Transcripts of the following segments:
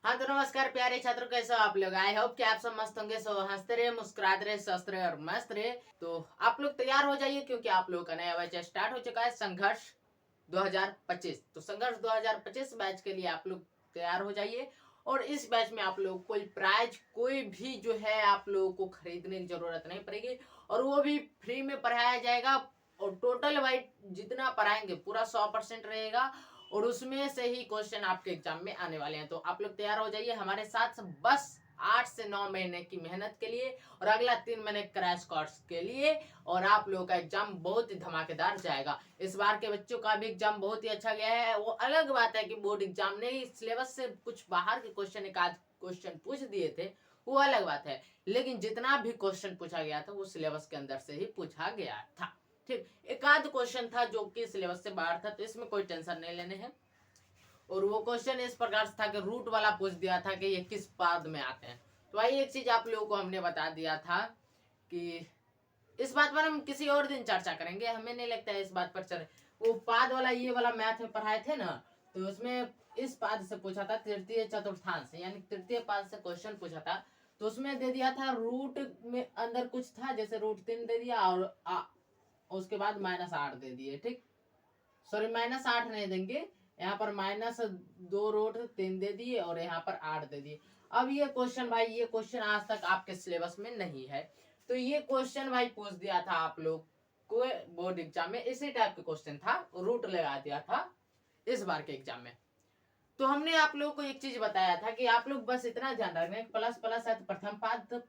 हाँ तो नमस्कार प्यारे छात्रों, कैसे हो आप लोग। आई होप कि आप सब मस्त होंगे। सो हंसते रहे, मुस्कुराते रहे, स्वस्थ रहे और मस्त रहे। तो आप लोग तैयार हो जाइए क्योंकि आप लोगों का नया बैच स्टार्ट हो चुका है, संघर्ष 2025। तो संघर्ष 2025 बैच के लिए आप लोग तैयार हो जाइए। और इस बैच में आप लोग कोई प्राइज कोई भी जो है आप लोगों को खरीदने की जरूरत नहीं पड़ेगी, और वो भी फ्री में पढ़ाया जाएगा। और टोटल वाइट जितना पढ़ाएंगे पूरा 100% रहेगा, और उसमें से ही क्वेश्चन आपके एग्जाम में आने वाले हैं। तो आप लोग तैयार हो जाइए हमारे साथ, बस 8 से 9 महीने की मेहनत के लिए और अगला 3 महीने क्रैश कोर्स के लिए, और आप लोगों का एग्जाम बहुत ही धमाकेदार जाएगा। इस बार के बच्चों का भी एग्जाम बहुत ही अच्छा गया है। वो अलग बात है कि बोर्ड एग्जाम ने सिलेबस से कुछ बाहर के क्वेश्चन, एक आध क्वेश्चन पूछ दिए थे, वो अलग बात है। लेकिन जितना भी क्वेश्चन पूछा गया था वो सिलेबस के अंदर से ही पूछा गया था। ठीक, एक आध क्वेश्चन था जो कि सिलेबस से बाहर था, तो इसमें कोई टेंशन नहीं लेने हैं। और वो क्वेश्चन इस प्रकार से था कि रूट वाला पूछ दिया था कि ये किस पाद में आते हैं। तो वही एक चीज आप लोगों को हमने बता दिया था कि इस बात पर हम किसी और दिन चर्चा करेंगे, हमें नहीं लगता है इस बात पर चले। वो पाद वाला ये वाला मैथ में पढ़ाए थे ना, तो उसमें इस पाद से पूछा था, तृतीय चतुर्थांश यानी तृतीय पाद से क्वेश्चन पूछा था। तो उसमें दे दिया था रूट में अंदर कुछ था, जैसे रूट 3 दे दिया और उसके बाद -8 दे दिए। ठीक, सॉरी -8 नहीं देंगे, यहाँ पर -2√3 दे दिए और यहाँ पर 8 दे दिए। अब ये क्वेश्चन भाई, ये क्वेश्चन आज तक आपके सिलेबस में नहीं है, तो ये क्वेश्चन भाई पूछ दिया था आप लोग को बोर्ड एग्जाम में। इसी टाइप का क्वेश्चन था, रूट लगा दिया था इस बार के एग्जाम में। तो हमने आप लोगों को एक चीज बताया था कि आप लोग बस इतना ध्यान रखना, प्लस प्लस है तो प्रथम पाद,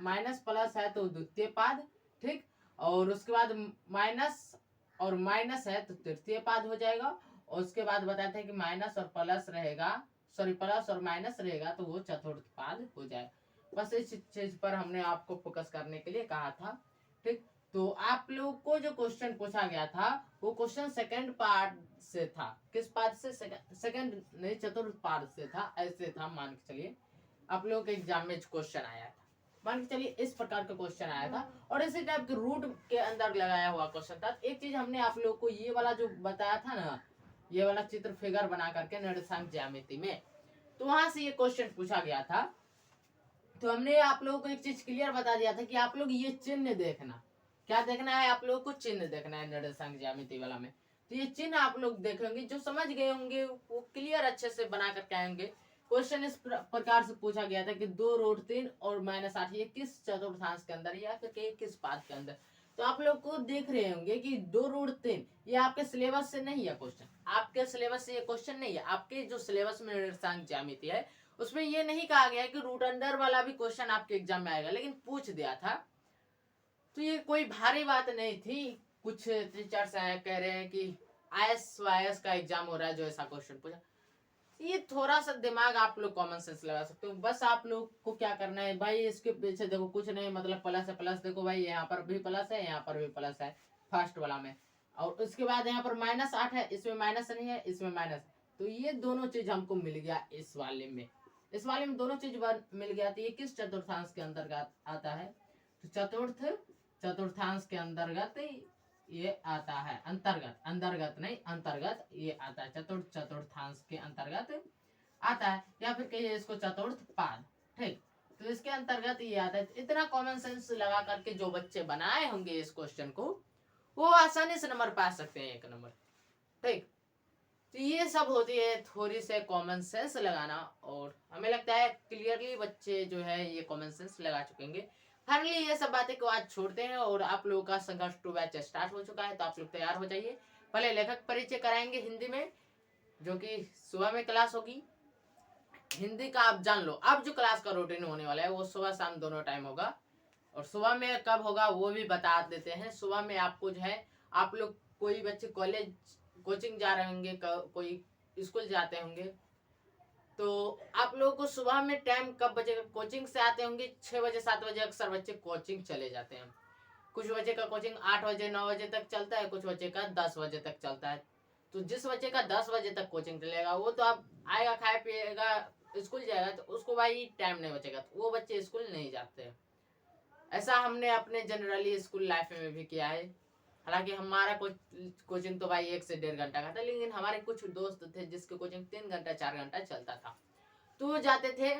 माइनस प्लस है तो द्वितीय पाद। ठीक, और उसके बाद माइनस और माइनस है तो तृतीय पाद हो जाएगा। और उसके बाद बताते हैं कि माइनस और प्लस रहेगा, सॉरी प्लस और माइनस रहेगा तो वो चतुर्थ पाद हो जाएगा। बस इस चीज पर हमने आपको फोकस करने के लिए कहा था। ठीक, तो आप लोग को जो क्वेश्चन पूछा गया था वो क्वेश्चन सेकंड पार्ट से था। किस पार्ट से? सेकंड नहीं, चतुर्थ पार्ट से था। ऐसे था, मान के चलिए आप लोगों के एग्जाम में क्वेश्चन आया था, मान के चलिए इस प्रकार का क्वेश्चन आया था, और इसी टाइप के रूट के अंदर लगाया हुआ क्वेश्चन था। एक चीज हमने आप लोग को ये वाला जो बताया था ना, ये वाला चित्र फिगर बना करके निर्देशांक ज्यामिति में, तो वहां से ये क्वेश्चन पूछा गया था। तो हमने आप लोगों को एक चीज क्लियर बता दिया था कि आप लोग ये चिन्ह देखना। क्या देखना है आप लोगों को? चिन्ह देखना है निर्देशांक ज्यामिति वाला में। तो ये चिन्ह आप लोग देखेंगे, जो समझ गए होंगे वो क्लियर अच्छे से बना करके आएंगे। क्वेश्चन इस प्रकार से पूछा गया था कि 2√3 और -8 ये किस चतुर्थांश के अंदर या फिर किस पाद के अंदर। तो आप लोग को देख रहे होंगे कि 2√3 ये आपके सिलेबस से नहीं है क्वेश्चन, आपके सिलेबस से ये क्वेश्चन नहीं है। आपके जो सिलेबस में निर्देशांक ज्यामिति है उसमें ये नहीं कहा गया कि रूट अंडर वाला भी क्वेश्चन आपके एग्जाम में आएगा, लेकिन पूछ दिया था। तो ये कोई भारी बात नहीं थी। कुछ टीचर्स कह रहे हैं कि IAS का एग्जाम हो रहा है जो ऐसा क्वेश्चन पूछा, ये थोड़ा सा दिमाग आप लोग कॉमन सेंस लगा सकते हो। बस आप लोग को क्या करना है भाई, इसके पीछे देखो कुछ नहीं, मतलब प्लस है, प्लस देखो भाई यहाँ पर भी प्लस है, यहाँ पर भी प्लस है फर्स्ट वाला में, और उसके बाद यहाँ पर -8 है, इसमें माइनस नहीं है, इसमें माइनस। तो ये दोनों चीज हमको मिल गया इस वाले में, इस वाले में दोनों चीज मिल गया। तो ये किस चतुर्थांश के अंतर्गत आता है? तो चतुर्थांश के अंतर्गत ये आता है, अंतर्गत, अंतर्गत नहीं अंतर्गत ये आता है, चतुर्थांश के अंतर्गत आता है, या फिर कहिए इसको चतुर्थ पाद। ठीक, तो इसके अंतर्गत ये आता है। इतना कॉमन सेंस लगा करके जो बच्चे बनाए होंगे इस क्वेश्चन को, वो आसानी से नंबर पा सकते हैं, 1 नंबर। ठीक, तो ये सब होती है थोड़ी से कॉमन सेंस लगाना, और हमें लगता है क्लियरली बच्चे जो है ये कॉमन सेंस लगा चुकेंगे। फाइनली ये सब बातें को आज छोड़ते हैं, और आप लोगों का संघर्ष 2 बैच स्टार्ट हो चुका है, तो आप लोग तैयार हो जाइए। पहले लेखक परिचय कराएंगे हिंदी में, जो कि सुबह में क्लास होगी हिंदी का। आप जान लो, अब जो क्लास का रूटीन होने वाला है वो सुबह शाम दोनों टाइम होगा, और सुबह में कब होगा वो भी बता देते हैं। सुबह में आपको जो है, आप लोग कोई बच्चे कॉलेज कोचिंग जा रहे होंगे, कोई स्कूल जाते होंगे, तो आप लोगों को सुबह में टाइम कब बचेगा? कोचिंग से आते होंगे 6 बजे 7 बजे, अक्सर बच्चे कोचिंग चले जाते हैं। कुछ बच्चे का कोचिंग 8 बजे 9 बजे तक चलता है, कुछ बच्चे का 10 बजे तक चलता है। तो जिस बच्चे का 10 बजे तक कोचिंग चलेगा वो तो आप आएगा, खाए पिएगा, स्कूल जाएगा, तो उसको भाई टाइम नहीं बचेगा, तो वो बच्चे स्कूल नहीं जाते। ऐसा हमने अपने जनरली स्कूल लाइफ में भी किया है। हालांकि हमारा कोचिंग तो भाई 1 से 1.5 घंटा का था, लेकिन हमारे कुछ दोस्त थे जिसके कोचिंग 3 घंटा 4 घंटा चलता था। तो तो जाते थे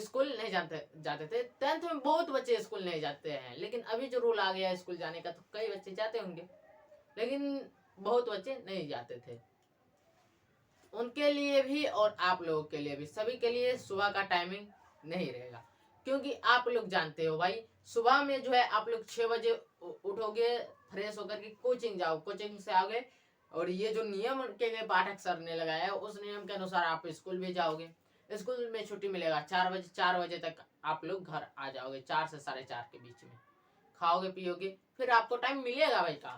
स्कूल नहीं जाते थे। 10th में बहुत बच्चे स्कूल नहीं जाते हैं, लेकिन अभी जो रूल आ गया है स्कूल जाने का, तो कई बच्चे जाते होंगे, लेकिन बहुत बच्चे नहीं जाते थे। उनके लिए भी और आप लोगों के लिए भी, सभी के लिए सुबह का टाइमिंग नहीं रहेगा, क्योंकि आप लोग जानते हो भाई, सुबह में जो है आप लोग 6 बजे उठोगे, फ्रेश होकर के कोचिंग जाओ, कोचिंग से आओगे, और ये जो नियम के गए पाठक सर ने लगाया है, उस नियम के अनुसार आप स्कूल भी जाओगे। स्कूल में छुट्टी मिलेगा 4 बजे, 4 बजे तक आप लोग घर आ जाओगे, 4 से 4:30 के बीच में खाओगे पियोगे, फिर आपको टाइम मिलेगा भाई का।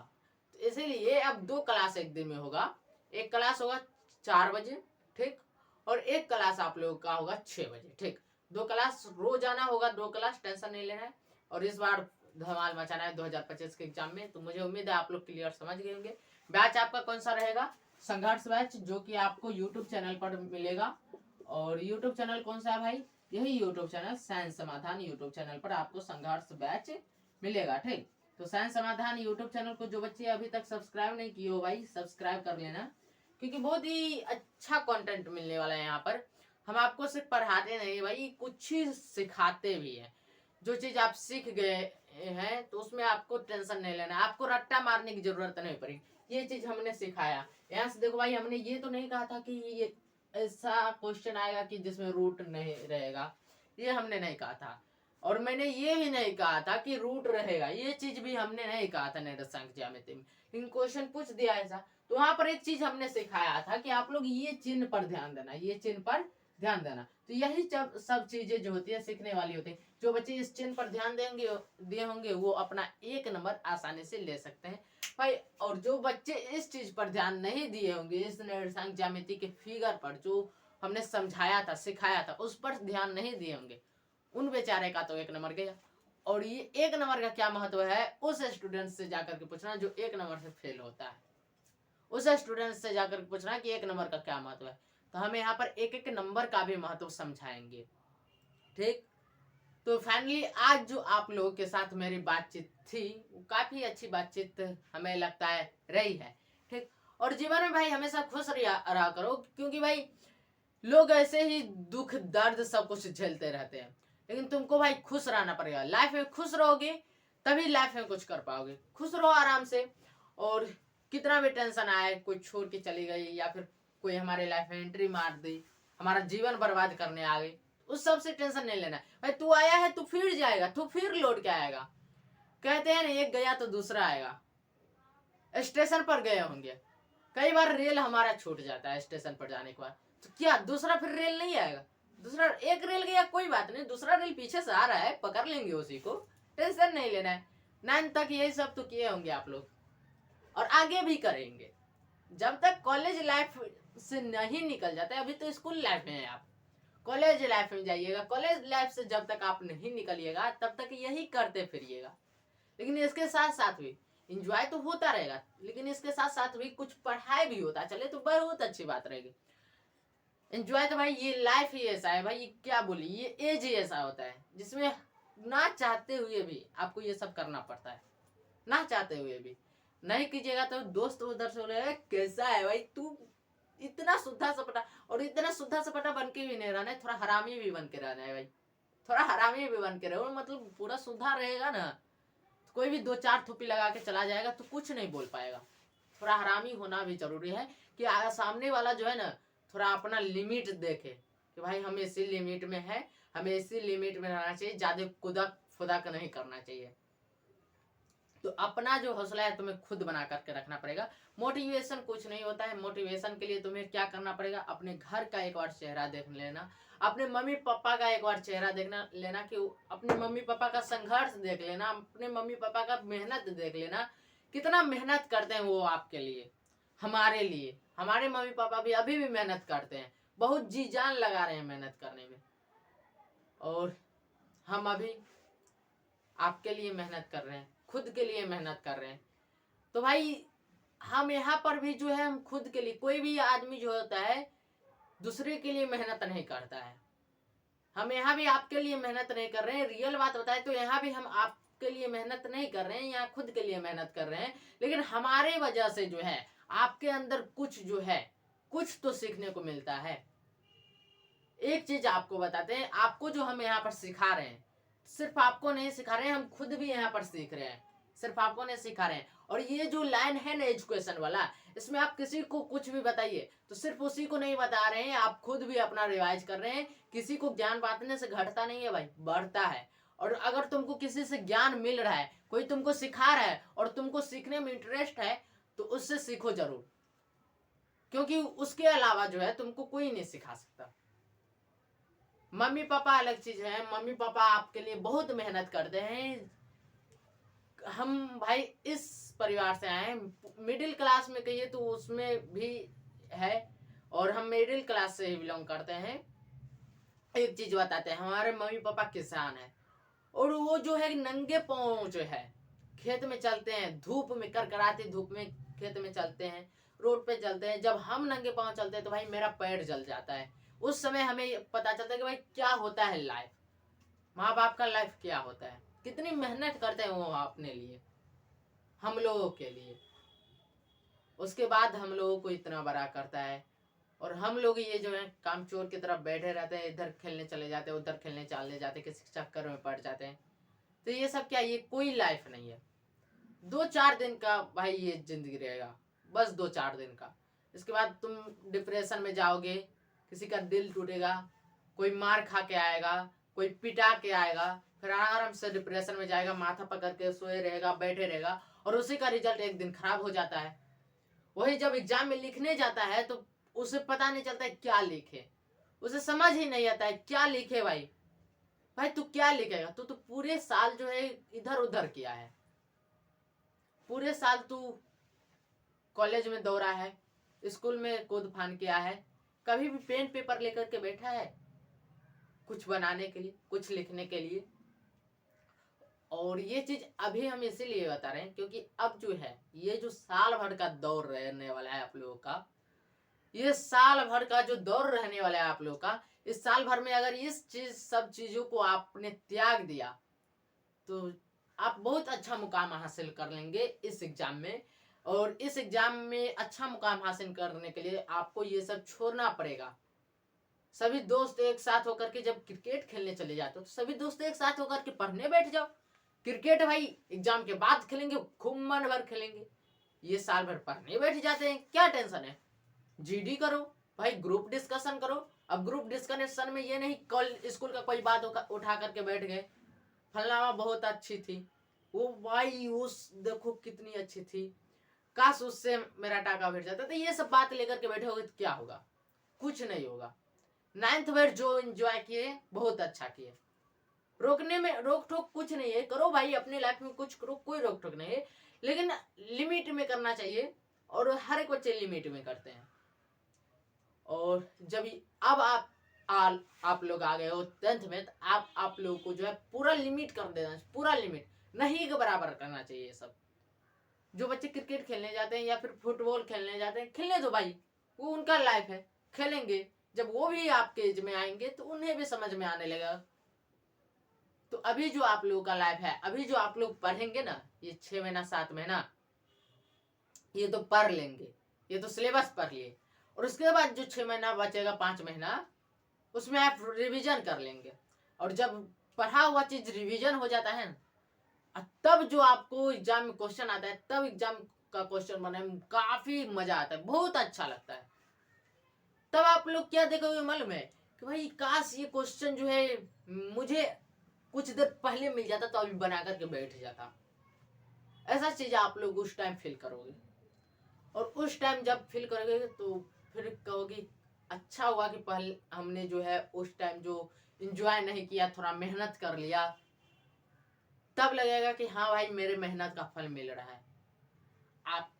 तो इसीलिए अब 2 क्लास एक दिन में होगा। एक क्लास होगा 4 बजे, ठीक, और एक क्लास आप लोगों का होगा 6 बजे, ठीक। 2 क्लास रोज आना होगा, 2 क्लास, टेंशन नहीं लेना है। और इस बार धमाल मचाना है 2025 के एग्जाम में, तो मुझे उम्मीद है आप लोग क्लियर समझ गए होंगे। बैच आपका कौन सा रहेगा? संघर्ष बैच, जो कि आपको यूट्यूब चैनल पर मिलेगा। और यूट्यूब चैनल कौन सा है भाई? यही यूट्यूब चैनल साइंस समाधान यूट्यूब चैनल पर आपको संघर्ष बैच मिलेगा, ठीक। तो साइंस समाधान यूट्यूब चैनल को जो बच्चे अभी तक सब्सक्राइब नहीं किए हो भाई, सब्सक्राइब कर लेना, क्योंकि बहुत ही अच्छा कंटेंट मिलने वाला है यहाँ पर। हम आपको सिर्फ पढ़ाते नहीं भाई, कुछ ही सिखाते भी हैं। जो चीज आप सीख गए हैं तो उसमें आपको टेंशन नहीं लेना, आपको रट्टा मारने की जरूरत नहीं पड़ेगी। ये चीज हमने सिखाया। यहाँ से देखो भाई, हमने ये तो नहीं कहा था कि ये ऐसा क्वेश्चन आएगा कि जिसमें रूट नहीं रहेगा, ये हमने नहीं कहा था। और मैंने ये भी नहीं कहा था कि रूट रहेगा, ये चीज भी हमने नहीं कहा था निर्देशांक ज्यामिति में। इन क्वेश्चन पूछ दिया ऐसा, तो वहां पर एक चीज हमने सिखाया था कि आप लोग ये चिन्ह पर ध्यान देना, ये चिन्ह पर ध्यान देना। तो यही सब चीजें जो होती है सीखने वाली होती है। जो बच्चे इस चिन्ह पर ध्यान दिए होंगे वो अपना 1 नंबर आसानी से ले सकते हैं भाई। और जो बच्चे इस चीज पर ध्यान नहीं दिए होंगे, इस निर्देशांक ज्यामिति के फिगर पर जो हमने समझाया था, सिखाया था, उस पर ध्यान नहीं दिए होंगे, उन बेचारे का तो 1 नंबर गया। और ये 1 नंबर का क्या महत्व है, उस स्टूडेंट से जाकर के पूछना जो 1 नंबर से फेल होता है। उस स्टूडेंट से जाकर पूछना कि 1 नंबर का क्या महत्व है। तो हम यहाँ पर एक एक नंबर का भी महत्व समझाएंगे, ठीक। तो फाइनली आज जो आप लोगों के साथ मेरी बातचीत थी, वो काफी अच्छी बातचीत हमें लगता है रही है, ठीक। और जीवन में भाई हमेशा खुश रहा करो, क्योंकि भाई लोग ऐसे ही दुख दर्द सब कुछ झेलते रहते हैं, लेकिन तुमको भाई खुश रहना पड़ेगा। लाइफ में खुश रहोगे तभी लाइफ में कुछ कर पाओगे। खुश रहो आराम से, और कितना भी टेंशन आए, कोई छोड़ के चली गई या फिर कोई हमारे लाइफ में एंट्री मार दी, हमारा जीवन बर्बाद करने आ गई, उस सब से टेंशन नहीं लेना भाई। तू आया है, तू फिर जाएगा, तू फिर लौट के आएगा। कहते हैं ना, एक गया तो दूसरा आएगा। स्टेशन पर गए होंगे, कई बार रेल हमारा छूट जाता है स्टेशन पर जाने के बाद, तो क्या दूसरा फिर रेल नहीं आएगा? दूसरा एक रेल गया कोई बात नहीं, दूसरा रेल पीछे से आ रहा है, पकड़ लेंगे उसी को, टेंशन नहीं लेना है। 9 तक यही सब तो किए होंगे आप लोग, और आगे भी करेंगे। जब तक कॉलेज लाइफ से नहीं निकल जाते, अभी तो स्कूल लाइफ में है, आप कॉलेज लाइफ में जाइएगा। कॉलेज लाइफ से जब तक आप नहीं निकलिएगा तब तक यही करते फिरिएगा। लेकिन इसके साथ साथ भी इंजॉय तो होता रहेगा, लेकिन इसके साथ साथ भी कुछ पढ़ाई भी होता चले तो बहुत अच्छी बात रहेगी। एंजॉय तो भाई, ये लाइफ ही ऐसा है भाई, क्या बोली, ये एज ही ऐसा होता है जिसमें ना चाहते हुए भी आपको ये सब करना पड़ता है। ना चाहते हुए भी नहीं कीजिएगा तो दोस्त उधर से बोले कैसा है भाई तू, इतना सुद्धा सपटा, और इतना सुद्धा सपटा बन के भी नहीं रहना है, थोड़ा हरामी भी बन के रहना है भाई। थोड़ा हरामी भी बन के रहो, मतलब पूरा सुद्धा रहेगा ना, कोई भी 2-4 थोपी लगा के चला जाएगा तो कुछ नहीं बोल पाएगा। थोड़ा हरामी होना भी जरूरी है कि सामने वाला जो है ना, थोड़ा अपना लिमिट देखे कि भाई हम इसी लिमिट में है, हमें इसी लिमिट में रहना चाहिए, ज्यादा खुदा का नहीं करना चाहिए। तो अपना जो हौसला है तुम्हें खुद बना करके रखना पड़ेगा। मोटिवेशन कुछ नहीं होता है, मोटिवेशन के लिए तुम्हें क्या करना पड़ेगा, अपने घर का एक बार चेहरा देख लेना, अपने मम्मी पापा का एक बार चेहरा देखना लेना, कि अपने मम्मी पापा का संघर्ष देख लेना, अपने मम्मी पापा का मेहनत देख लेना, कितना मेहनत करते हैं वो आपके लिए, हमारे लिए। हमारे मम्मी पापा भी अभी भी मेहनत करते हैं, बहुत जी जान लगा रहे हैं मेहनत करने में, और हम अभी आपके लिए मेहनत कर रहे हैं, खुद के लिए मेहनत कर रहे हैं। तो भाई हम यहाँ पर भी जो है, हम खुद के लिए, कोई भी आदमी जो होता है दूसरे के लिए मेहनत नहीं करता है। हम यहाँ भी आपके लिए मेहनत नहीं कर रहे हैं, रियल बात बताए तो यहाँ भी हम आपके लिए मेहनत नहीं कर रहे हैं, यहाँ खुद के लिए मेहनत कर रहे हैं। लेकिन हमारे वजह से जो है आपके अंदर कुछ जो है, कुछ तो सीखने को मिलता है। एक चीज आपको बताते हैं, आपको जो हम यहाँ पर सिखा रहे हैं, सिर्फ आपको नहीं सिखा रहे हैं, हम खुद भी यहाँ पर सीख रहे हैं, सिर्फ आपको नहीं सिखा रहे हैं। और ये जो लाइन है ना एजुकेशन वाला, इसमें आप किसी को कुछ भी बताइए तो सिर्फ उसी को नहीं बता रहे हैं, आप खुद भी अपना रिवाइज कर रहे हैं। किसी को ज्ञान बांटने से घटता नहीं है भाई, बढ़ता है। और अगर तुमको किसी से ज्ञान मिल रहा है, कोई तुमको सिखा रहा है और तुमको सीखने में इंटरेस्ट है, तो उससे सीखो जरूर, क्योंकि उसके अलावा जो है तुमको कोई नहीं सिखा सकता। मम्मी पापा अलग चीज है, मम्मी पापा आपके लिए बहुत मेहनत करते हैं। हम भाई इस परिवार से आए हैं, मिडिल क्लास में कहिए तो उसमें भी है, और हम मिडिल क्लास से ही बिलोंग करते हैं। एक चीज बताते हैं, हमारे मम्मी पापा किसान है, और वो जो है नंगे पांव जो है खेत में चलते हैं, धूप में, करकराती धूप में खेत में चलते हैं, रोड पे चलते हैं। जब हम नंगे पांव चलते हैं तो भाई मेरा पैर जल जाता है। उस समय हमें पता चलता है कि भाई क्या होता है लाइफ, माँ बाप का लाइफ क्या होता है, कितनी मेहनत करते हैं वो अपने लिए, हम लोगों के लिए। उसके बाद हम लोगों को इतना बड़ा करता है, और हम लोग ये जो है काम चोर की तरफ बैठे रहते हैं, इधर खेलने चले जाते हैं, उधर खेलने चले जाते हैं, किसी चक्कर में पड़ जाते हैं। तो ये सब क्या, ये कोई लाइफ नहीं है। 2-4 दिन का भाई ये जिंदगी रहेगा, बस 2-4 दिन का। इसके बाद तुम डिप्रेशन में जाओगे, किसी का दिल टूटेगा, कोई मार खा के आएगा, कोई पिटा के आएगा, फिर आराम से डिप्रेशन में जाएगा, माथा पकड़ के सोए रहेगा, बैठे रहेगा, और उसी का रिजल्ट एक दिन खराब हो जाता है। वही जब एग्जाम में लिखने जाता है तो उसे पता नहीं चलता है क्या लिखे, उसे समझ ही नहीं आता है क्या लिखे। भाई भाई तू क्या लिखेगा, तू तो पूरे साल जो है इधर उधर किया है, पूरे साल तू कॉलेज में दौड़ा है, स्कूल में कूद फान किया है, कभी भी पेन पेपर लेकर के बैठा है कुछ बनाने के लिए, कुछ लिखने के लिए। और ये चीज अभी हम इसीलिए बता रहे हैं क्योंकि अब जो है ये जो साल भर का दौर रहने वाला है आप लोगों का, ये साल भर का जो दौर रहने वाला है आप लोगों का, इस साल भर में अगर इस चीज सब चीजों को आपने त्याग दिया तो आप बहुत अच्छा मुकाम हासिल कर लेंगे इस एग्जाम में। और इस एग्जाम में अच्छा मुकाम हासिल करने के लिए आपको ये सब छोड़ना पड़ेगा। सभी दोस्त एक साथ होकर के जब क्रिकेट खेलने चले जाते हो तो सभी दोस्त एक साथ होकर के पढ़ने बैठ जाओ। क्रिकेट भाई एग्जाम के बाद खेलेंगे, खूब मन भर खेलेंगे। ये साल भर पढ़ने बैठ जाते हैं, क्या टेंशन है, जीडी करो भाई, ग्रुप डिस्कशन करो। अब ग्रुप डिस्कशन में ये नहीं कल स्कूल का कोई बात उठा करके बैठ गए, फलाना बहुत अच्छी थी वो, भाई उस देखो कितनी अच्छी थी, काश उससे मेरा टाका बैठ जाता। तो ये सब बात लेकर के बैठे होगे तो क्या होगा, कुछ नहीं होगा। 9th में जो एंजॉय किए बहुत अच्छा किए, रोकने में रोक टोक कुछ नहीं है, करो भाई अपनी लाइफ में कुछ करो, कोई रोक टोक नहीं है, लेकिन लिमिट में करना चाहिए। और हर एक बच्चे लिमिट में करते हैं। और जब अब आप लोग आ गए हो 10th में, तो आप लोगों को जो है पूरा लिमिट कर देना, पूरा लिमिट नहीं के बराबर करना चाहिए सब। जो बच्चे क्रिकेट खेलने जाते हैं या फिर फुटबॉल खेलने जाते हैं, खेलने दो भाई, वो उनका लाइफ है, खेलेंगे। जब वो भी आपके एज में आएंगे तो उन्हें भी समझ में आने लगेगा। तो अभी जो आप लोगों का लाइफ है, अभी जो आप लोग पढ़ेंगे ना, ये 6 महीना 7 महीना ये तो पढ़ लेंगे, ये तो सिलेबस पढ़ लिए। और उसके बाद जो 6 महीना बचेगा, 5 महीना, उसमें आप रिवीजन कर लेंगे। और जब पढ़ा हुआ चीज रिवीजन हो जाता है ना, तब जो आपको एग्जाम में क्वेश्चन आता है, तब एग्जाम का क्वेश्चन बनाने में काफी मजा आता है, बहुत अच्छा लगता है। तब आप लोग क्या देखोगे मालूम है कि भाई काश ये क्वेश्चन जो है मुझे कुछ देर पहले मिल जाता तो अभी बना करके बैठ जाता। ऐसा चीज आप लोग उस टाइम फील करोगे। और उस टाइम जब फील करोगे तो फिर कहोगे अच्छा हुआ कि पहले हमने जो है उस टाइम जो इंजॉय नहीं किया, थोड़ा मेहनत कर लिया, तब लगेगा कि हाँ भाई मेरे मेहनत का फल मिल रहा है। आप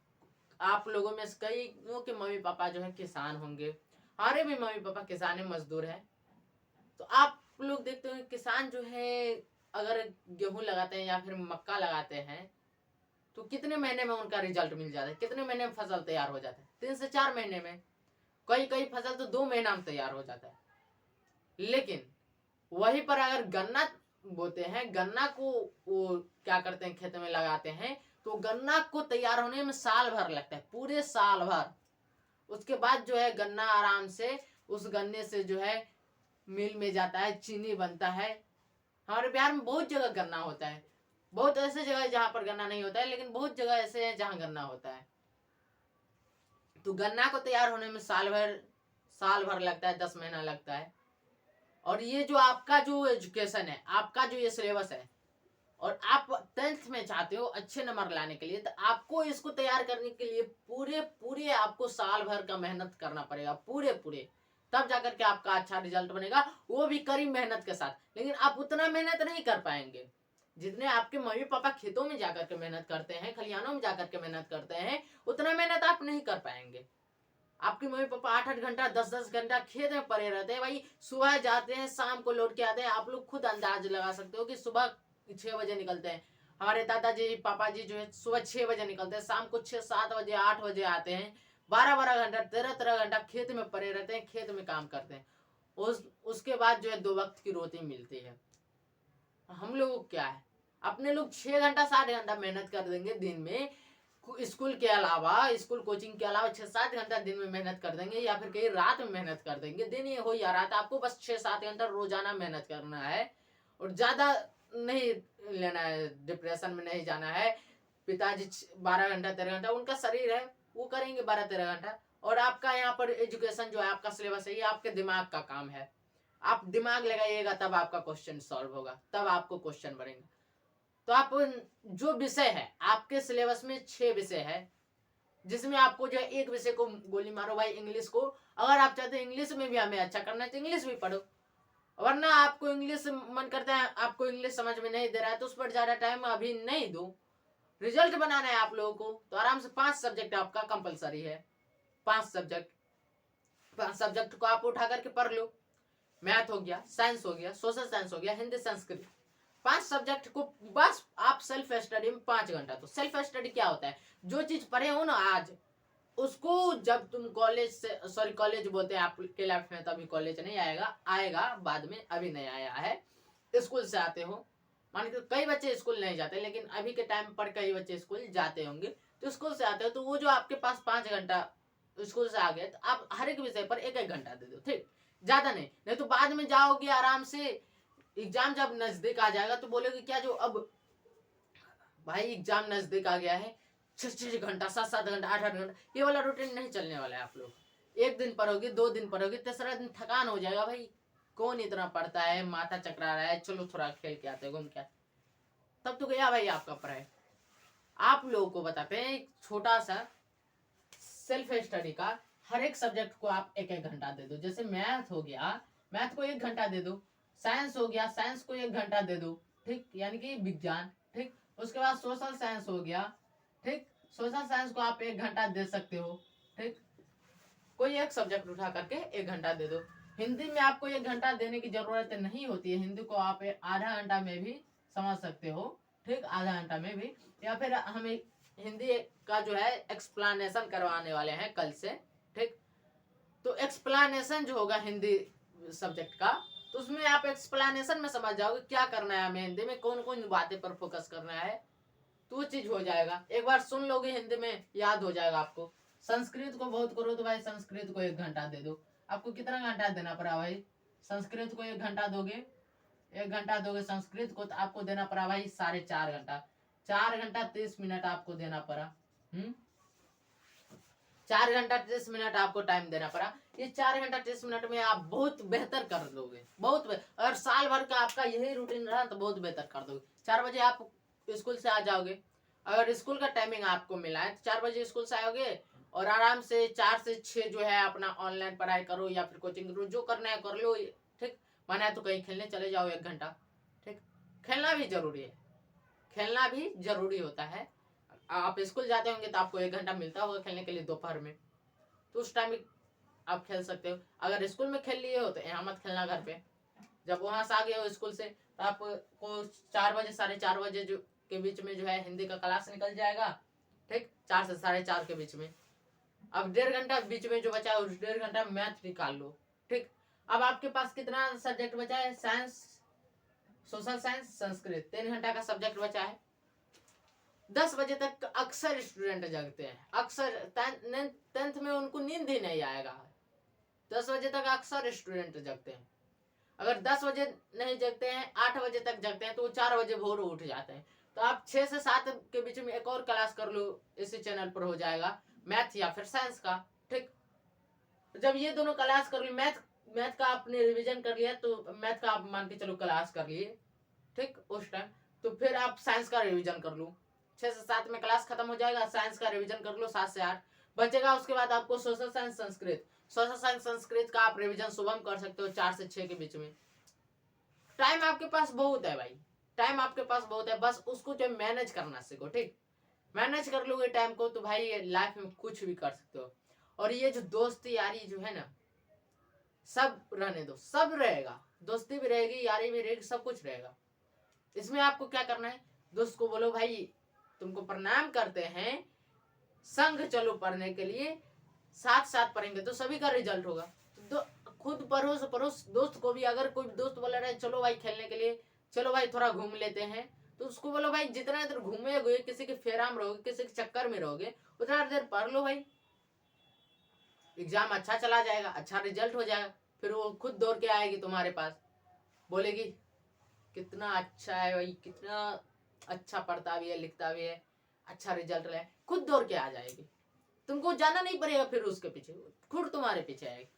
आप लोगों में से कई के मम्मी पापा जो है किसान होंगे, हमारे भी मम्मी पापा किसान है, मजदूर है। तो आप लोग देखते हो किसान जो है अगर गेहूं लगाते हैं या फिर मक्का लगाते हैं तो कितने महीने में उनका रिजल्ट मिल जाता है, कितने महीने में फसल तैयार हो जाता है, 3 से 4 महीने में। कई कई फसल तो 2 महीना में तैयार हो जाता है। लेकिन वहीं पर अगर गन्ना बोते हैं, गन्ना को वो क्या करते हैं खेत में लगाते हैं, तो गन्ना को तैयार होने में साल भर लगता है, पूरे साल भर। उसके बाद जो है गन्ना आराम से, उस गन्ने से जो है मिल में जाता है, चीनी बनता है। हमारे बिहार में बहुत जगह गन्ना होता है, बहुत ऐसे जगह है जहाँ पर गन्ना नहीं होता है, लेकिन बहुत जगह ऐसे है जहाँ गन्ना होता है। तो गन्ना को तैयार होने में साल भर लगता है, 10 महीना लगता है। और ये जो आपका जो एजुकेशन है, आपका जो ये सिलेबस है, और आप 10th में चाहते हो अच्छे नंबर लाने के लिए, तो आपको इसको तैयार करने के लिए पूरे पूरे आपको साल भर का मेहनत करना पड़ेगा, पूरे पूरे, तब जाकर के आपका अच्छा रिजल्ट बनेगा, वो भी कड़ी मेहनत के साथ। लेकिन आप उतना मेहनत नहीं कर पाएंगे जितने आपके मम्मी पापा खेतों में जाकर के मेहनत करते हैं, खलिहानों में जाकर के मेहनत करते हैं, उतना मेहनत आप नहीं कर पाएंगे। आपके मम्मी पापा 8-8 घंटा 10-10 घंटा खेत में पड़े रहते हैं भाई, सुबह जाते हैं शाम को लौट के आते हैं। आप लोग खुद अंदाज लगा सकते हो कि सुबह 6 बजे निकलते हैं, हमारे दादाजी पापा जी जो है सुबह 6 बजे निकलते हैं, शाम को 6-7 बजे 8 बजे आते हैं, 12-12 घंटा 13-13 घंटा खेत में पड़े रहते हैं, खेत में काम करते हैं। उसके बाद जो है 2 वक्त की रोटी मिलती है। हम लोग क्या है, अपने लोग 6 घंटा 7 घंटा मेहनत कर देंगे दिन में, स्कूल के अलावा, स्कूल कोचिंग के अलावा 6-7 घंटा दिन में मेहनत कर देंगे, या फिर कहीं रात में मेहनत कर देंगे। दिन ये हो या रात, आपको बस 6-7 घंटा रोजाना मेहनत करना है, और ज्यादा नहीं लेना है, डिप्रेशन में नहीं जाना है। पिताजी 12 घंटा 13 घंटा उनका शरीर है, वो करेंगे 12-13 घंटा। और आपका यहाँ पर एजुकेशन जो है, आपका सिलेबस है, ये आपके दिमाग का काम है। आप दिमाग लगाइएगा तब आपका क्वेश्चन सॉल्व होगा, तब आपको क्वेश्चन बनेगा। तो आप जो विषय है आपके सिलेबस में 6 विषय है, जिसमें आपको जो है एक विषय को गोली मारो भाई, इंग्लिश को। अगर आप चाहते हैं इंग्लिश में भी हमें अच्छा करना है तो इंग्लिश भी पढ़ो, वरना आपको इंग्लिश मन करता है, आपको इंग्लिश समझ में नहीं दे रहा है तो उस पर ज्यादा टाइम अभी नहीं दो। रिजल्ट बनाना है आप लोगों को, तो आराम से 5 सब्जेक्ट आपका कंपलसरी है। 5 सब्जेक्ट, 5 सब्जेक्ट को आप उठा करके पढ़ लो। मैथ हो गया, साइंस हो गया, सोशल साइंस हो गया, हिंदी संस्कृत, 5 सब्जेक्ट को बस आप सेल्फ स्टडी में 5 घंटा। तो सेल्फ स्टडी क्या होता है, जो चीज पढ़े हो ना आज, उसको जब तुम कॉलेज से, सॉरी कॉलेज बोलते हैं आपके लाइफ में, तो अभी कॉलेज नहीं आएगा, आएगा बाद में, अभी नहीं आया है। स्कूल से आते हो, मान के कई बच्चे स्कूल नहीं जाते, लेकिन अभी के टाइम पर कई बच्चे स्कूल जाते होंगे। तो स्कूल से आते हो, तो वो जो आपके पास 5 घंटा स्कूल से आ गए, तो आप हर एक विषय पर 1-1 घंटा दे दो, ठीक, ज्यादा नहीं। नहीं तो बाद में जाओगे आराम से, एग्जाम जब नजदीक आ जाएगा तो बोलोगे क्या, जो अब भाई एग्जाम नजदीक आ गया है, 6-6 घंटा 7-7 घंटा 8-8 घंटा, ये वाला रूटीन नहीं चलने वाला है। आप लोग एक दिन पढ़ोगे, 2 दिन पढ़ोगे, तीसरा दिन थकान हो जाएगा भाई, कौन इतना पढ़ता है, माथा चकरा रहा है, चलो थोड़ा खेल के आते, घूम के आते, तब तो गया भाई आपका पढ़ाई। आप लोगों को बताते हैं एक छोटा सा सेल्फ स्टडी का, हर एक सब्जेक्ट को आप 1-1 घंटा दे दो। जैसे मैथ हो गया, मैथ को 1 घंटा दे दो। साइंस हो गया, साइंस को 1 घंटा दे दो, ठीक, यानी कि विज्ञान, ठीक। उसके बाद सोशल साइंस हो गया, ठीक, सोशल साइंस को आप 1 घंटा दे सकते हो, ठीक। कोई एक सब्जेक्ट उठा करके 1 घंटा दे दो। हिंदी में आपको 1 घंटा देने की जरूरत नहीं होती है, हिंदी को आप आधा घंटा में भी समझ सकते हो, ठीक, आधा घंटा में भी। या फिर हमें हिंदी का जो है एक्सप्लेनेशन करवाने वाले हैं कल से, ठीक। तो एक्सप्लेनेशन जो होगा हिंदी सब्जेक्ट का, तो उसमें आप एक्सप्लेनेशन में समझ जाओगे क्या करना है हमें, हिंदी में कौन कौन बातें पर फोकस करना है, तो वो चीज हो जाएगा। एक बार सुन लोगे हिंदी में, याद हो जाएगा आपको। संस्कृत को बहुत करो तो भाई संस्कृत को 1 घंटा दे दो। आपको कितना घंटा देना पड़ा भाई, संस्कृत को 1 घंटा दोगे, 1 घंटा दोगे संस्कृत को, तो आपको देना पड़ा भाई 4.5 घंटा, 4 घंटा 30 मिनट आपको देना पड़ा। 4 घंटा 30 मिनट आपको टाइम देना पड़ा। ये 4 घंटा 30 मिनट में आप बहुत बेहतर कर दोगे, बहुत अगर साल भर का आपका यही रूटीन रहा तो बहुत बेहतर कर दोगे। 4 बजे आप स्कूल से आ जाओगे, अगर स्कूल का टाइमिंग आपको मिला है तो 4 बजे स्कूल से आओगे, और आराम से 4 से 6 जो है अपना ऑनलाइन पढ़ाई करो या फिर कोचिंग करो, जो करना है कर लो, ठीक। माना है तो कहीं खेलने चले जाओ 1 घंटा, ठीक। खेलना भी जरूरी है, खेलना भी जरूरी होता है। आप स्कूल जाते होंगे तो आपको 1 घंटा मिलता होगा खेलने के लिए दोपहर में, तो उस टाइम आप खेल सकते हो। अगर स्कूल में खेल लिए हो तो यहाँ मत खेलना घर पे। जब वहां से आ गए हो स्कूल से, तो आपको 4 बजे 4:30 बजे जो के बीच में जो है हिंदी का क्लास निकल जाएगा, ठीक, 4 से 4:30 के बीच में। अब 1.5 घंटा बीच में जो बचा है, उस 1.5 घंटा मैथ निकाल लो, ठीक। अब आपके पास कितना सब्जेक्ट बचा है, साइंस, सोशल साइंस, संस्कृत, 3 घंटा का सब्जेक्ट बचा है। 10 बजे तक अक्सर स्टूडेंट जगते हैं, अक्सर 10th में उनको नींद ही नहीं आएगा, 10 बजे तक अक्सर स्टूडेंट जगते हैं। अगर 10 बजे नहीं जगते हैं, 8 बजे तक जगते हैं, तो वो 4 बजे भोर उठ जाते हैं। तो आप 6 से 7 के बीच में एक और क्लास कर लो, इसी चैनल पर हो जाएगा, मैथ या फिर साइंस का। ठीक, जब ये दोनों क्लास कर ली, मैथ का आपने रिवीजन कर लिया, तो मैथ का आप मान के चलो क्लास कर लिए, ठीक, उस टाइम तो फिर आप साइंस का रिवीजन कर लो। 6 से 7 में क्लास खत्म हो जाएगा, साइंस का रिवीजन कर लो 7 से 8 बचेगा। उसके बाद आपको सोशल साइंस संस्कृत का आप रिवीजन सुबह में कर सकते हो 4 से 6 के बीच में। टाइम आपके पास बहुत है भाई, टाइम आपके पास बहुत है, बस उसको जो मैनेज करना सीखो। ठीक, मैनेज कर लोगे टाइम को तो भाई लाइफ में कुछ भी कर सकते हो। और ये जो दोस्ती यारी जो है ना, सब रहने दो, सब रहेगा, दोस्ती भी रहेगी, यारी भी रहेगी, सब कुछ रहेगा। इसमें आपको क्या करना है, दोस्त को बोलो भाई तुमको प्रणाम करते हैं, संग चलो पढ़ने के लिए, साथ साथ पढ़ेंगे तो सभी का रिजल्ट होगा। तो खुद परोस परोस दोस्त को भी, अगर कोई दोस्त बोला रहे चलो भाई खेलने के लिए, चलो भाई थोड़ा घूम लेते हैं, तो उसको बोलो भाई जितना देर घूमेगे, किसी के फेरा में रहोगे, किसी के चक्कर में रहोगे, उतना देर पढ़ लो भाई, एग्जाम अच्छा चला जाएगा, अच्छा रिजल्ट हो जाएगा। फिर वो खुद दौड़ के आएगी तुम्हारे पास, बोलेगी कितना अच्छा है भाई, कितना अच्छा पढ़ता भी है, लिखता भी है, अच्छा रिजल्ट रहा है, खुद दौड़ के आ जाएगी। तुमको जाना नहीं पड़ेगा फिर उसके पीछे, खुद तुम्हारे पीछे आएगी।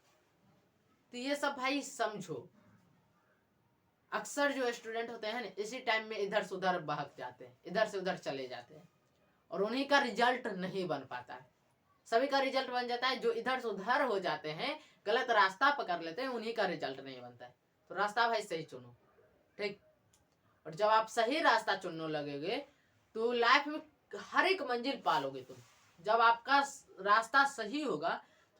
तो ये सब भाई समझो। अक्सर जो स्टूडेंट होते हैं ना, इसी टाइम में इधर से उधर बहक जाते हैं, इधर से उधर चले जाते हैं, और उन्हीं का रिजल्ट नहीं बन पाता है। सभी का रिजल्ट बन जाता है, जो इधर से उधर हो जाते हैं, गलत रास्ता पकड़ लेते हैं, उन्हीं का रिजल्ट नहीं बनता है। तो रास्ता भाई सही चुनो। ठीक, और जब आप सही रास्ता चुनने लगोगे तो लाइफ में हर एक मंजिल पालोगे तुम। जब आपका रास्ता सही होगा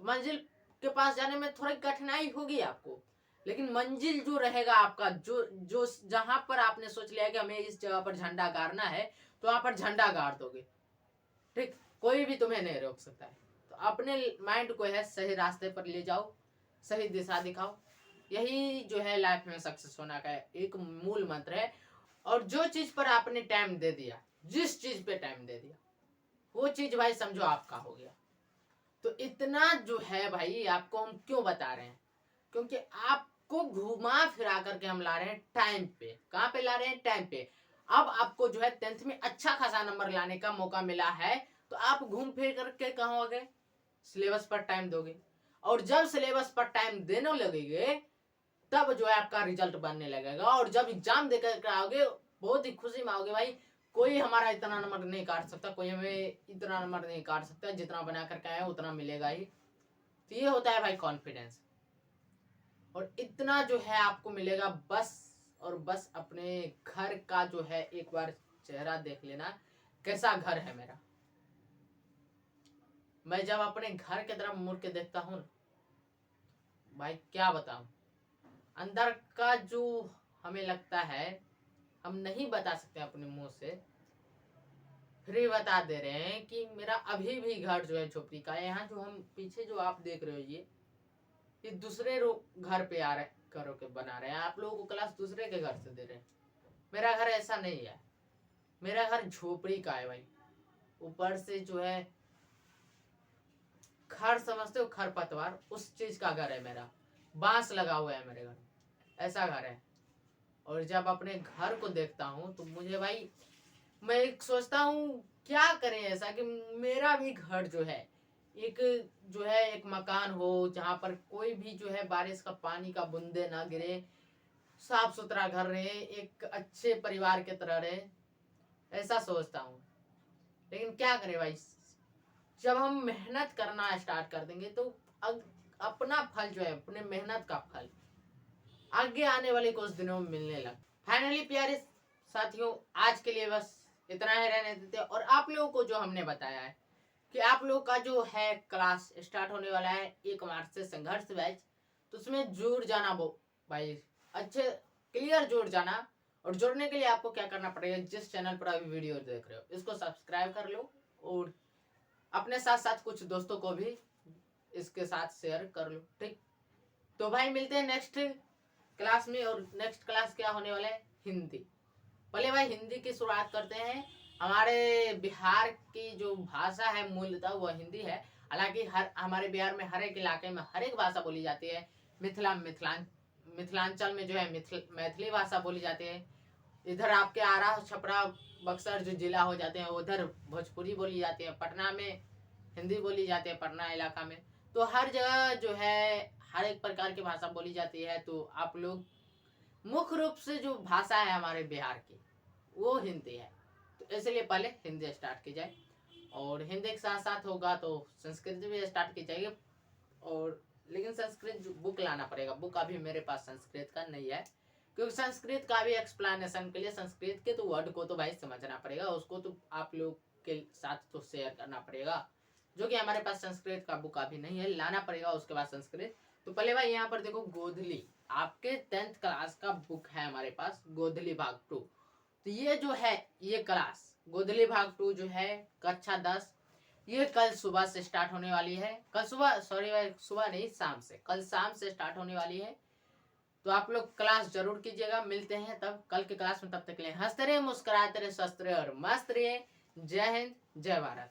तो मंजिल के पास जाने में थोड़ी कठिनाई होगी आपको, लेकिन मंजिल जो रहेगा आपका, जो जो जहां पर आपने सोच लिया कि हमें इस जगह पर झंडा गाड़ना है, तो वहां पर झंडा गाड़ दोगे। ठीक, कोई भी तुम्हें नहीं रोक सकता है। तो अपने माइंड को है सही रास्ते पर ले जाओ, सही दिशा दिखाओ, यही जो है लाइफ में सक्सेस होना का एक मूल मंत्र है। और जो चीज पर आपने टाइम दे दिया, जिस चीज पे टाइम दे दिया, वो चीज भाई समझो आपका हो गया। तो इतना जो है भाई आपको हम क्यों बता रहे हैं, क्योंकि आपको घुमा फिरा करके हम ला रहे हैं टाइम पे। कहाँ पे ला रहे हैं, टाइम पे। अब आपको जो है 10th में अच्छा खासा नंबर लाने का मौका मिला है, तो आप घूम फिर करके कहाँ हो गए, सिलेबस पर टाइम दोगे। और जब सिलेबस पर टाइम देने लगेंगे, तब जो है आपका रिजल्ट बनने लगेगा। और जब एग्जाम देकर आओगे, बहुत ही खुशी में आओगे भाई, कोई हमारा इतना नंबर नहीं काट सकता, कोई हमें इतना नंबर नहीं काट सकता, जितना बना करके आया उतना मिलेगा ही। तो ये होता है भाई कॉन्फिडेंस। और इतना जो है आपको मिलेगा, बस और बस अपने घर का जो है एक बार चेहरा देख लेना, कैसा घर है मेरा। मैं जब अपने घर की तरफ मुड़ के देखता हूँ भाई, क्या बताऊं, अंदर का जो हमें लगता है, हम नहीं बता सकते अपने मुंह से, फिर बता दे रहे हैं कि मेरा अभी भी घर जो है झोपड़ी का है। यहाँ जो हम पीछे जो आप देख रहे हो, ये दूसरे घर पे आ रहे घरों के बना रहे हैं, आप लोगों को क्लास दूसरे के घर से दे रहे हैं। मेरा घर ऐसा नहीं है, मेरा घर झोपड़ी का है भाई। ऊपर से जो है खर समझते हो, खरपतवार, उस चीज का घर है मेरा, बांस लगा हुआ है मेरे घर, ऐसा घर है। और जब अपने घर को देखता हूँ तो मुझे भाई, मैं एक सोचता हूँ क्या करें ऐसा कि मेरा भी घर जो है एक, जो है एक मकान हो जहाँ पर कोई भी जो है बारिश का पानी का बूंदे ना गिरे, साफ सुथरा घर रहे, एक अच्छे परिवार के तरह रहे, ऐसा सोचता हूँ। लेकिन क्या करें भाई, जब हम मेहनत करना स्टार्ट कर देंगे तो अपना फल जो है, अपने मेहनत का फल आगे आने वाले कुछ दिनों में मिलने लग। फाइनली प्यारे साथियों, आज के लिए बस इतना ही रहने देते। और आप लोगों को जो हमने बताया है कि आप लोगों का जो है क्लास स्टार्ट होने वाला है 1 मार्च से, संघर्ष बैच, तो उसमें जुड़ जाना वो भाई, अच्छे क्लियर जुड़ जाना। और जुड़ने के लिए आपको क्या करना पड़ेगा, जिस चैनल पर अभी वीडियो देख रहे हो इसको सब्सक्राइब कर लो, और अपने साथ साथ कुछ दोस्तों को भी इसके साथ शेयर कर लो। ठीक, तो भाई मिलते हैं नेक्स्ट क्लास में। और नेक्स्ट क्लास क्या होने वाला है, हिंदी। पहले भाई हिंदी की शुरुआत करते हैं। हमारे बिहार की जो भाषा है मूलतः वह हिंदी है, हालांकि हमारे बिहार में हर एक इलाके में हर एक भाषा बोली जाती है। मिथिलांचल में जो है मैथिली भाषा बोली जाती है। इधर आपके आरा छपरा बक्सर जो जिला हो जाते हैं उधर भोजपुरी बोली जाती है। पटना में हिंदी बोली जाती है, पटना इलाका में। तो हर जगह जो है हर एक प्रकार की भाषा बोली जाती है। तो आप लोग मुख्य रूप से जो भाषा है हमारे बिहार की वो हिंदी है, तो इसलिए पहले हिंदी स्टार्ट की जाए और हिंदी के साथ साथ होगा तो संस्कृत भी स्टार्ट की जाएगी। और लेकिन संस्कृत बुक लाना पड़ेगा। बुक अभी मेरे पास संस्कृत का नहीं है, क्योंकि संस्कृत का भी एक्सप्लेनेशन के लिए संस्कृत के तो वर्ड को तो भाई समझना पड़ेगा, उसको तो आप लोग के साथ तो शेयर करना पड़ेगा, जो कि हमारे पास संस्कृत का बुक अभी नहीं है, लाना पड़ेगा उसके बाद संस्कृत। तो पहले भाई यहाँ पर देखो गोधली, आपके 10th क्लास का बुक है हमारे पास, गोधली भाग 2। तो ये जो है ये क्लास गोधली भाग 2 जो है कक्षा 10, ये कल सुबह से स्टार्ट होने वाली है। कल सुबह, सॉरी भाई सुबह नहीं, शाम से, कल शाम से स्टार्ट होने वाली है। तो आप लोग क्लास जरूर कीजिएगा। मिलते हैं तब कल के क्लास में, तब तक के लिए हंसते रहे, मुस्कुराते रहे, स्वस्थ रहे और मस्त रहे। जय हिंद, जय भारत।